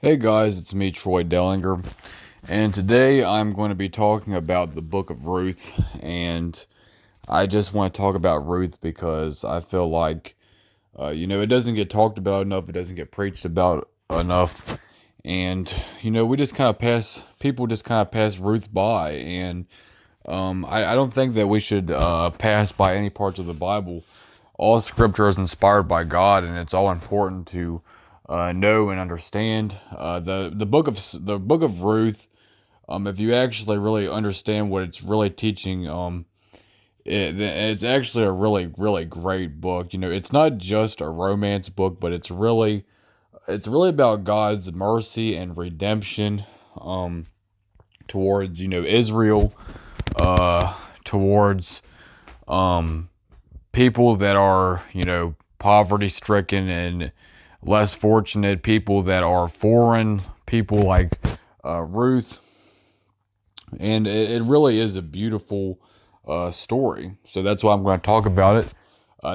Hey guys, it's me, Troy Dellinger, and today I'm going to be talking about the Book of Ruth. And I just want to talk about Ruth because I feel like, it doesn't get talked about enough, it doesn't get preached about enough, and we just kind of people just kind of pass Ruth by, and I don't think that we should pass by any parts of the Bible. All scripture is inspired by God, and it's all important to know and understand. The book of Ruth. If you actually really understand what it's really teaching, it's actually a really great book. It's not just a romance book, but it's really about God's mercy and redemption towards Israel, towards um people that are, poverty stricken and less fortunate, people that are foreign, people like Ruth. And it really is a beautiful story. So that's why I'm going to talk about it.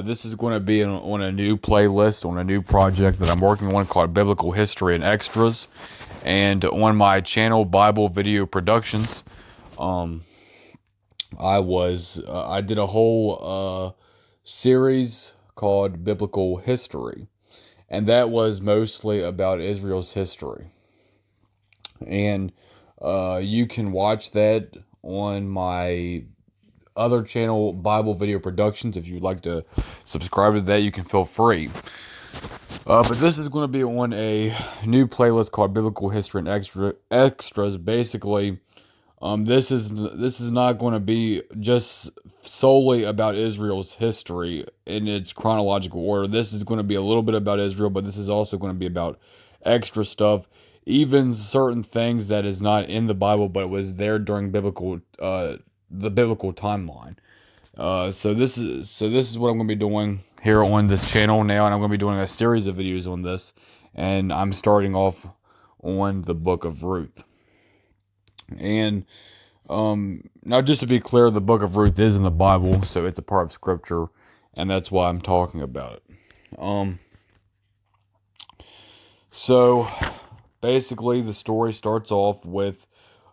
This is going to be on a new playlist, on a new project that I'm working on called Biblical History and Extras. And on my channel, Bible Video Productions, um, I did a whole series called Biblical History, and that was mostly about Israel's history. And you can watch that on my other channel, Bible Video Productions. If you'd like to subscribe to that, you can feel free. But this is going to be on a new playlist called Biblical History and Extras. Basically, this is not going to be just solely about Israel's history in its chronological order. This is going to be a little bit about Israel, but this is also going to be about extra stuff, even certain things that is not in the Bible, but it was there during the biblical timeline. So this is what I'm going to be doing here on this channel now, and I'm going to be doing a series of videos on this, and I'm starting off on the Book of Ruth. And now, just to be clear, the Book of Ruth is in the Bible, so it's a part of Scripture, and that's why I'm talking about it. Um, so basically, the story starts off with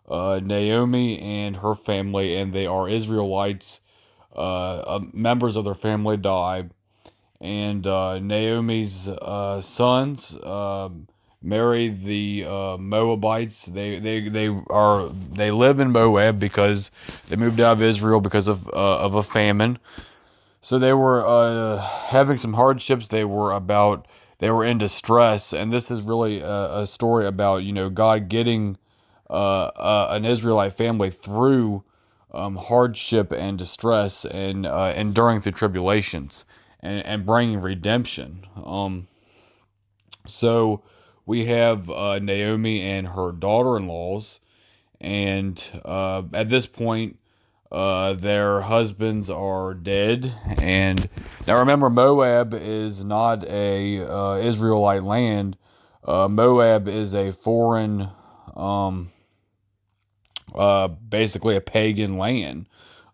Naomi and her family, and they are Israelites. Members of their family die, and Naomi's sons marry the Moabites. They live in Moab because they moved out of Israel because of a famine. So they were having some hardships. They were in distress, and this is really a story about God getting an Israelite family through hardship and distress and enduring through tribulations and bringing redemption. So we have Naomi and her daughter-in-laws, and at this point, their husbands are dead. And now remember, Moab is not a Israelite land. Moab is a foreign, basically a pagan land.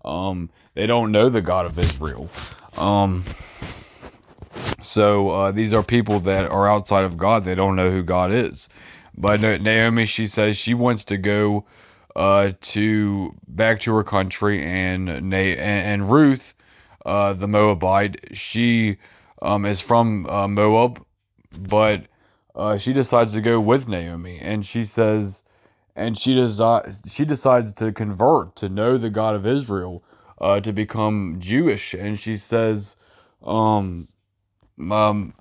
They don't know the God of Israel. So these are people that are outside of God. They don't know who God is. But Naomi, she says she wants to go to back to her country, and Ruth, the Moabite, she is from Moab, but she decides to go with Naomi, and she says, and she decides to convert to know the God of Israel, to become Jewish, and she says, um, um,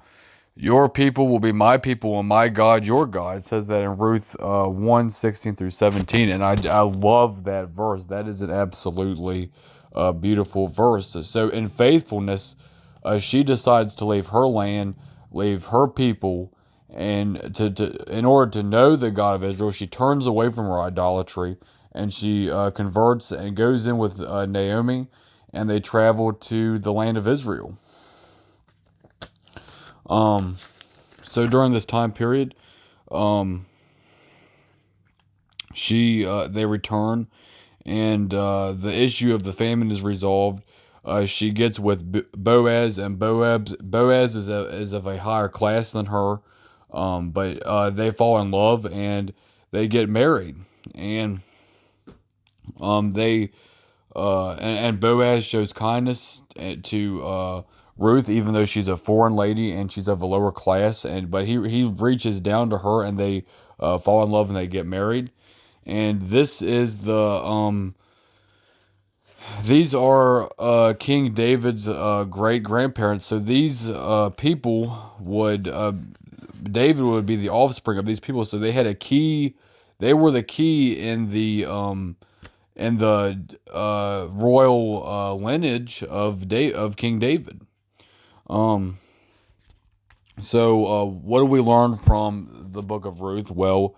your people will be my people, and my God your God. It says that in Ruth 1:16 through 17, and I love that verse. That is an absolutely beautiful verse. So in faithfulness, she decides to leave her land, leave her people, and in order to know the God of Israel, she turns away from her idolatry, and she converts and goes in with Naomi, and they travel to the land of Israel. Um, so during this time period, um, they return, and the issue of the famine is resolved. She gets with Boaz, and Boaz is of a higher class than her. But they fall in love and they get married, and they and Boaz shows kindness to Ruth, even though she's a foreign lady and she's of a lower class, and but he reaches down to her, and they fall in love and they get married. And this is these are King David's great grandparents. So these people would David would be the offspring of these people. So they had a key. They were the key in the royal lineage of King David. Um, what do we learn from the Book of Ruth? Well,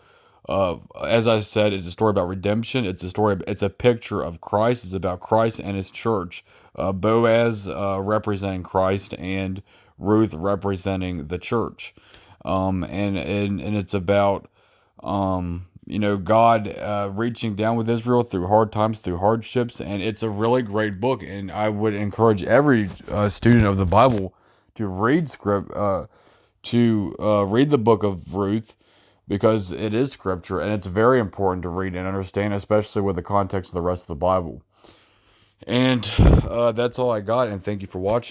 as I said, it's a story about redemption. It's a story. It's a picture of Christ. It's about Christ and His church. Boaz representing Christ and Ruth representing the church. And it's about God reaching down with Israel through hard times, through hardships, and it's a really great book. And I would encourage every student of the Bible to read the Book of Ruth, because it is scripture and it's very important to read and understand, especially with the context of the rest of the Bible. And that's all I got. And thank you for watching.